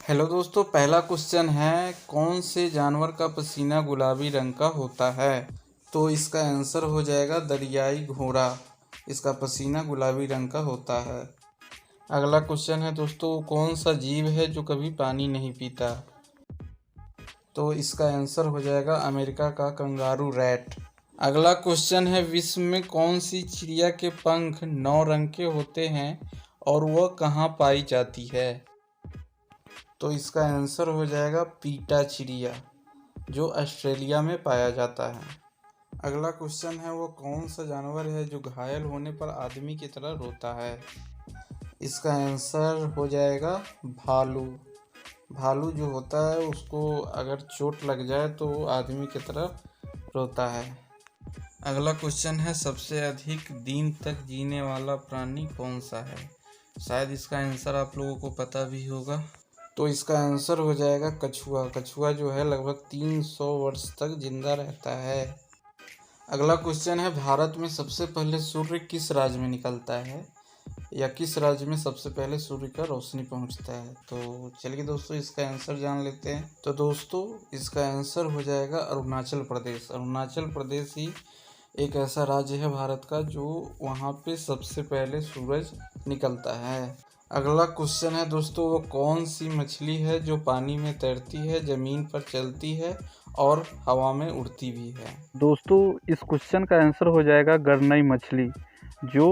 Hello दोस्तों, पहला question है कौन से जानवर का पसीना गुलाबी रंग का होता है। तो इसका आंसर हो जाएगा दरियाई घोड़ा। इसका पसीना गुलाबी रंग का होता है। अगला क्वेश्चन है दोस्तों, कौन सा जीव है जो कभी पानी नहीं पीता। तो इसका आंसर हो जाएगा अमेरिका का कंगारू रैट। अगला क्वेश्चन है, विश्व में कौन सी चिड़िया के पंख 9 रंग के होते हैं और वह कहाँ पाई जाती है। तो इसका आंसर हो जाएगा पीटा चिड़िया, जो ऑस्ट्रेलिया में पाया जाता है। अगला क्वेश्चन है, वो कौन सा जानवर है जो घायल होने पर आदमी की तरह रोता है। इसका आंसर हो जाएगा भालू। भालू जो होता है उसको अगर चोट लग जाए तो वो आदमी की तरह रोता है। अगला क्वेश्चन है, सबसे अधिक दिन तक जीने वाला प्राणी कौन सा है। शायद इसका आंसर आप लोगों को पता भी होगा। तो इसका आंसर हो जाएगा कछुआ। कछुआ जो है लगभग 300 वर्ष तक जिंदा रहता है। अगला क्वेश्चन है, भारत में सबसे पहले सूर्य किस राज्य में निकलता है, या किस राज्य में सबसे पहले सूर्य का रोशनी पहुंचता है। तो चलिए दोस्तों इसका आंसर जान लेते हैं। तो दोस्तों इसका आंसर हो जाएगा अरुणाचल प्रदेश। अरुणाचल प्रदेश ही एक ऐसा राज्य है भारत का जो वहाँ पे सबसे पहले सूरज निकलता है। अगला क्वेश्चन है दोस्तों, वो कौन सी मछली है जो पानी में तैरती है, ज़मीन पर चलती है और हवा में उड़ती भी है। दोस्तों इस क्वेश्चन का आंसर हो जाएगा गरनई मछली, जो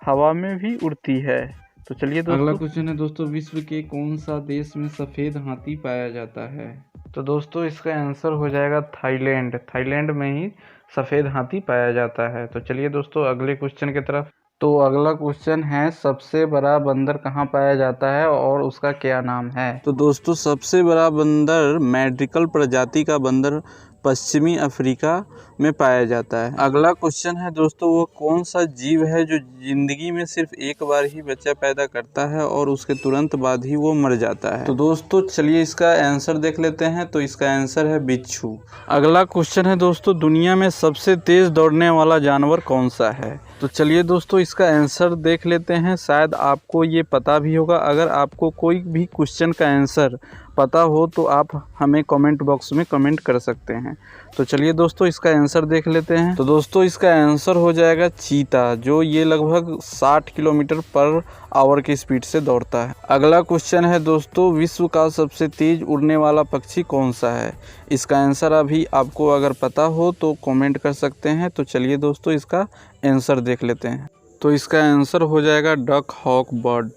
हवा में भी उड़ती है। तो चलिए दोस्तों, अगला क्वेश्चन है दोस्तों, विश्व के कौन सा देश में सफ़ेद हाथी पाया जाता है। तो दोस्तों इसका आंसर हो जाएगा थाईलैंड। थाईलैंड में ही सफ़ेद हाथी पाया जाता है। तो चलिए दोस्तों अगले क्वेश्चन की तरफ। तो अगला क्वेश्चन है, सबसे बड़ा बंदर कहाँ पाया जाता है और उसका क्या नाम है। तो दोस्तों सबसे बड़ा बंदर मैड्रिकल प्रजाति का बंदर पश्चिमी अफ्रीका में पाया जाता है। अगला क्वेश्चन है दोस्तों, वो कौन सा जीव है जो जिंदगी में सिर्फ एक बार ही बच्चा पैदा करता है और उसके तुरंत बाद ही वो मर जाता है। तो दोस्तों चलिए इसका आंसर देख लेते हैं। तो इसका आंसर है बिच्छू। अगला क्वेश्चन है दोस्तों, दुनिया में सबसे तेज दौड़ने वाला जानवर कौन सा है। तो चलिए दोस्तों इसका आंसर देख लेते हैं। शायद आपको ये पता भी होगा। अगर आपको कोई भी क्वेश्चन का आंसर पता हो तो आप हमें कमेंट बॉक्स में कमेंट कर सकते हैं। तो चलिए दोस्तों इसका आंसर देख लेते हैं। तो दोस्तों इसका आंसर हो जाएगा चीता, जो ये लगभग 60 किलोमीटर पर आवर की स्पीड से दौड़ता है। अगला क्वेश्चन है दोस्तों, विश्व का सबसे तेज उड़ने वाला पक्षी कौन सा है। इसका आंसर अभी आपको अगर पता हो तो कमेंट कर सकते हैं। तो चलिए दोस्तों इसका आंसर देख लेते हैं। तो इसका आंसर हो जाएगा डक हॉक बर्ड,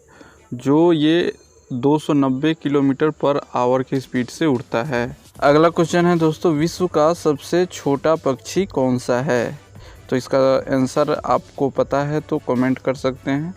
जो ये 290 किलोमीटर पर आवर की स्पीड से उड़ता है। अगला क्वेश्चन है दोस्तों, विश्व का सबसे छोटा पक्षी कौन सा है। तो इसका आंसर आपको पता है तो कमेंट कर सकते हैं।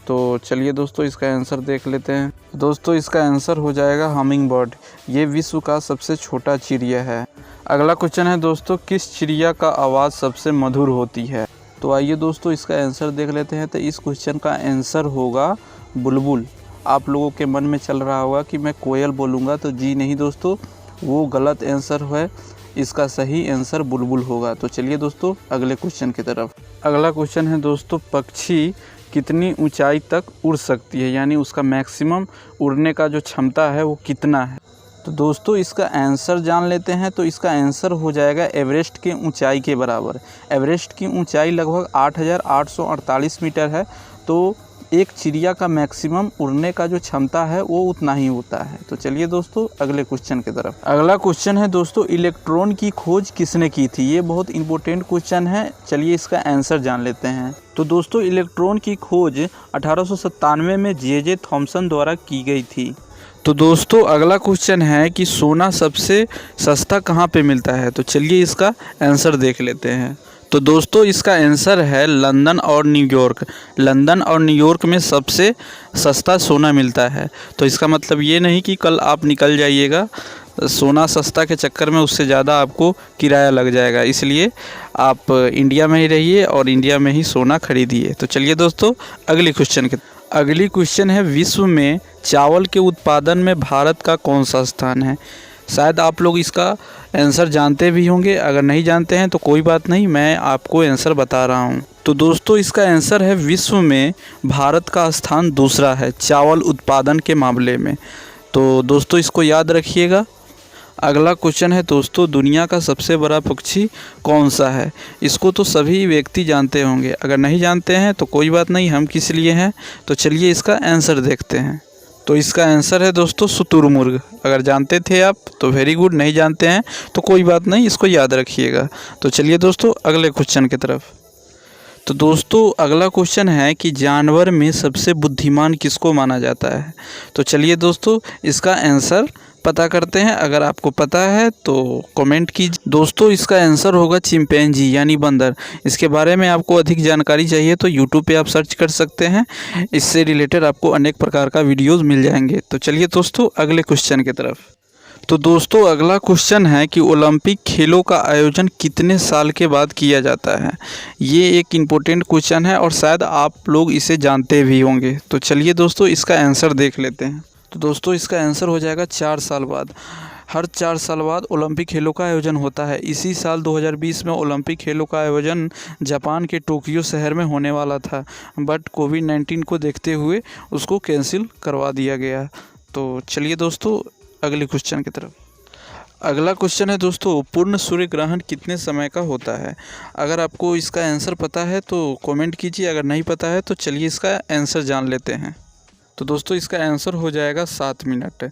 तो चलिए दोस्तों इसका आंसर देख लेते हैं। दोस्तों इसका आंसर हो जाएगा हमिंग बर्ड। ये विश्व का सबसे छोटा चिड़िया है। अगला क्वेश्चन है दोस्तों, किस चिड़िया का आवाज़ सबसे मधुर होती है। तो आइए दोस्तों इसका आंसर देख लेते हैं। तो इस क्वेश्चन का आंसर होगा बुलबुल। आप लोगों के मन में चल रहा होगा कि मैं कोयल बोलूँगा, तो जी नहीं दोस्तों, वो गलत आंसर है। इसका सही आंसर बुलबुल होगा। तो चलिए दोस्तों अगले क्वेश्चन की तरफ। अगला क्वेश्चन है दोस्तों, पक्षी कितनी ऊंचाई तक उड़ सकती है, यानी उसका मैक्सिमम उड़ने का जो क्षमता है वो कितना है। तो दोस्तों इसका आंसर जान लेते हैं। तो इसका आंसर हो जाएगा एवरेस्ट की ऊंचाई के बराबर। एवरेस्ट की ऊंचाई लगभग 8,848 मीटर है। तो एक चिड़िया का मैक्सिमम उड़ने का जो क्षमता है वो उतना ही होता है। तो चलिए दोस्तों अगले क्वेश्चन की तरफ। अगला क्वेश्चन है दोस्तों, इलेक्ट्रॉन की खोज किसने की थी। ये बहुत इंपॉर्टेंट क्वेश्चन है। चलिए इसका आंसर जान लेते हैं। तो दोस्तों इलेक्ट्रॉन की खोज 1897 में जे थॉमसन द्वारा की गई थी। तो दोस्तों अगला क्वेश्चन है कि सोना सबसे सस्ता कहाँ पे मिलता है। तो चलिए इसका आंसर देख लेते हैं। तो दोस्तों इसका आंसर है लंदन और न्यूयॉर्क। लंदन और न्यूयॉर्क में सबसे सस्ता सोना मिलता है। तो इसका मतलब ये नहीं कि कल आप निकल जाइएगा सोना सस्ता के चक्कर में, उससे ज़्यादा आपको किराया लग जाएगा। इसलिए आप इंडिया में ही रहिए और इंडिया में ही सोना खरीदिए। तो चलिए दोस्तों अगली क्वेश्चन है, विश्व में चावल के उत्पादन में भारत का कौन सा स्थान है। शायद आप लोग इसका आंसर जानते भी होंगे। अगर नहीं जानते हैं तो कोई बात नहीं, मैं आपको आंसर बता रहा हूं। तो दोस्तों इसका आंसर है, विश्व में भारत का स्थान दूसरा है चावल उत्पादन के मामले में। तो दोस्तों इसको याद रखिएगा। अगला क्वेश्चन है दोस्तों, दुनिया का सबसे बड़ा पक्षी कौन सा है? इसको तो सभी व्यक्ति जानते होंगे, अगर नहीं जानते हैं तो कोई बात नहीं, हम किस लिए हैं। तो चलिए इसका आंसर देखते हैं। तो इसका आंसर है दोस्तों शुतुरमुर्ग। अगर जानते थे आप तो वेरी गुड, नहीं जानते हैं तो कोई बात नहीं, इसको याद रखिएगा। तो चलिए दोस्तों अगले क्वेश्चन की तरफ। तो दोस्तों अगला क्वेश्चन है कि जानवर में सबसे बुद्धिमान किसको माना जाता है? तो चलिए दोस्तों इसका आंसर पता करते हैं। अगर आपको पता है तो कमेंट कीजिए। दोस्तों इसका आंसर होगा चिंपैंजी यानी बंदर। इसके बारे में आपको अधिक जानकारी चाहिए तो यूट्यूब पे आप सर्च कर सकते हैं, इससे रिलेटेड आपको अनेक प्रकार का वीडियोज़ मिल जाएंगे। तो चलिए दोस्तों अगले क्वेश्चन की तरफ। तो दोस्तों अगला क्वेश्चन है कि ओलंपिक खेलों का आयोजन कितने साल के बाद किया जाता है? ये एक इम्पोर्टेंट क्वेश्चन है और शायद आप लोग इसे जानते भी होंगे। तो चलिए दोस्तों इसका आंसर देख लेते हैं। तो दोस्तों इसका आंसर हो जाएगा 4 साल बाद। हर 4 साल बाद ओलंपिक खेलों का आयोजन होता है। इसी साल 2020 में ओलंपिक खेलों का आयोजन जापान के टोक्यो शहर में होने वाला था, बट कोविड-19 को देखते हुए उसको कैंसिल करवा दिया गया। तो चलिए दोस्तों अगले क्वेश्चन की तरफ। अगला क्वेश्चन है दोस्तों, पूर्ण सूर्य ग्रहण कितने समय का होता है? अगर आपको इसका आंसर पता है तो कमेंट कीजिए, अगर नहीं पता है तो चलिए इसका आंसर जान लेते हैं। तो दोस्तों इसका आंसर हो जाएगा 7 मिनट।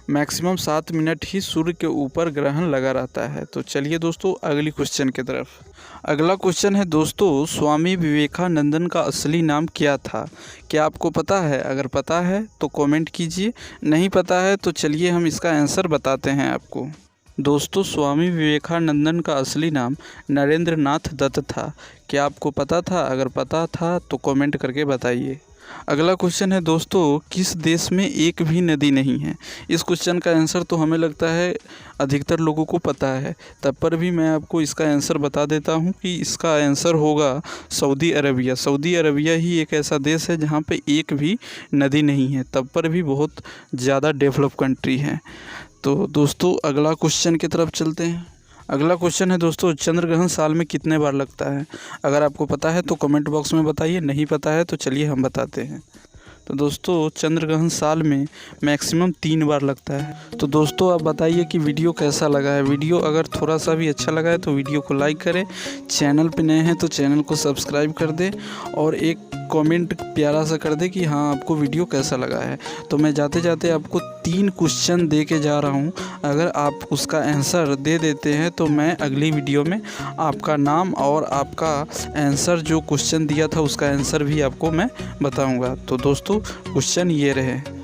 मैक्सिमम 7 मिनट ही सूर्य के ऊपर ग्रहण लगा रहता है। तो चलिए दोस्तों अगली क्वेश्चन की तरफ। अगला क्वेश्चन है दोस्तों, स्वामी विवेकानंदन का असली नाम क्या था? क्या आपको पता है? अगर पता है तो कमेंट कीजिए, नहीं पता है तो चलिए हम इसका आंसर बताते हैं आपको। दोस्तों स्वामी विवेकानंदन का असली नाम नरेंद्र नाथ दत्त था। क्या आपको पता था? अगर पता था तो कमेंट करके बताइए। अगला क्वेश्चन है दोस्तों, किस देश में एक भी नदी नहीं है? इस क्वेश्चन का आंसर तो हमें लगता है अधिकतर लोगों को पता है, तब पर भी मैं आपको इसका आंसर बता देता हूं कि इसका आंसर होगा सऊदी अरबिया। सऊदी अरबिया ही एक ऐसा देश है जहां पे एक भी नदी नहीं है, तब पर भी बहुत ज़्यादा डेवलप कंट्री है। तो दोस्तों अगला क्वेश्चन की तरफ चलते हैं। अगला क्वेश्चन है दोस्तों, चंद्र ग्रहण साल में कितने बार लगता है? अगर आपको पता है तो कमेंट बॉक्स में बताइए, नहीं पता है तो चलिए हम बताते हैं। तो दोस्तों चंद्र ग्रहण साल में मैक्सिमम 3 बार लगता है। तो दोस्तों आप बताइए कि वीडियो कैसा लगा है। वीडियो अगर थोड़ा सा भी अच्छा लगा है तो वीडियो को लाइक करें, चैनल पे नए हैं तो चैनल को सब्सक्राइब कर दें और एक कमेंट प्यारा सा कर दे कि हाँ आपको वीडियो कैसा लगा है। तो मैं जाते जाते आपको 3 क्वेश्चन दे के जा रहा हूँ, अगर आप उसका आंसर दे देते हैं तो मैं अगली वीडियो में आपका नाम और आपका आंसर जो क्वेश्चन दिया था उसका आंसर भी आपको मैं बताऊँगा। तो दोस्तों क्वेश्चन ये रहे।